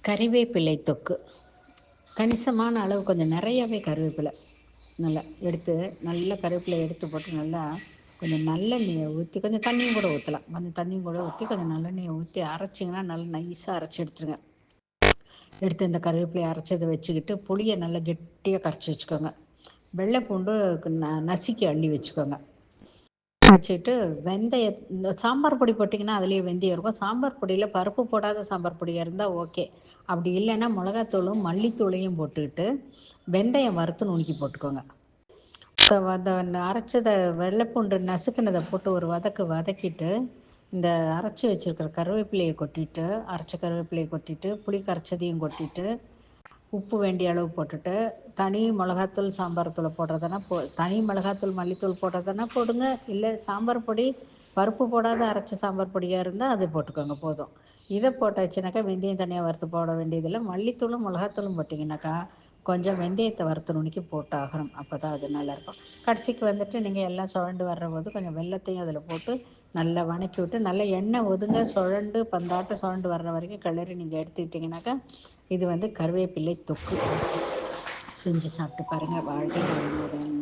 கறிவேப்பிலை தொக்கு. கணிசமான அளவு கொஞ்சம் நிறையவே கருவேப்பிலை நல்லா எடுத்து, நல்ல கருவேப்பிலை எடுத்து போட்டு நல்லா கொஞ்சம் நல்லெண்ணெயை ஊற்றி, கொஞ்சம் தண்ணியும் கூட ஊற்றலாம், கொஞ்சம் தண்ணியும் கூட ஊற்றி கொஞ்சம் நல்லெண்ணெயை ஊற்றி அரைச்சிங்கன்னா நல்லா நைஸாக அரைச்சி எடுத்துருங்க. எடுத்து இந்த கருவேப்பிலையை அரைச்சதை வச்சுக்கிட்டு புளியை நல்லா கெட்டியாக கரைச்சி வச்சுக்கோங்க. வெள்ளை பூண்டு நசுக்கி அள்ளி வச்சுக்கோங்க. வச்சுட்டு இந்த சாம்பார் பொடி போட்டிங்கன்னா அதுலேயே வெந்தயம் இருக்கும். சாம்பார் பொடியில் பருப்பு போடாத சாம்பார் பொடியாக இருந்தால் ஓகே. அப்படி இல்லைன்னா மிளகாத்தூளும் மல்லித்தூளையும் போட்டுக்கிட்டு வெந்தயம் வறுத்து நுணுக்கி போட்டுக்கோங்க. அந்த அரைச்சதை வெள்ளைப்பூண்டு நசுக்குனதை போட்டு ஒரு வதக்கிட்டு, இந்த அரைச்சி வச்சுருக்கிற கருவேப்பிலையை கொட்டிட்டு, அரைச்ச கருவேப்பிலையை கொட்டிட்டு, புளி கரைச்சதையும் கொட்டிட்டு, உப்பு வேண்டிய அளவு போட்டுட்டு, தனி மிளகாத்தூள் சாம்பார் தூளை போடுறதுனா தனி மிளகாத்தூள் மல்லித்தூள் போடுறதுனா போடுங்க. இல்லை சாம்பார் பொடி பருப்பு போடாத அரைச்ச சாம்பார் பொடியாக இருந்தால் அது போட்டுக்கோங்க, போதும். இதை போட்டாச்சுனாக்கா வெந்தயம் தனியாக வறுத்து போட வேண்டியதில்லை. மல்லித்தூளும் மிளகாத்தூளும் போட்டிங்கனாக்கா கொஞ்சம் வெந்தயத்தை வறுத்து நுணுக்கி போட்டாகணும். அப்போ தான் அது நல்லாயிருக்கும். கடைசிக்கு வந்துட்டு நீங்கள் எல்லாம் சுழண்டு வர்ற போது கொஞ்சம் வெல்லத்தையும் அதில் போட்டு நல்லா வணக்கி விட்டு, நல்லா எண்ணெய் ஒதுங்க சுழண்டு பந்தாட்டம் சுழண்டு வர்ற வரைக்கும் கிளறி நீங்கள் எடுத்துக்கிட்டிங்கனாக்கா இது கருவேப்பிலை தொக்கு. செஞ்சு சாப்பிட்டு பாருங்கள். வாழ்க்கை வளமுடன்.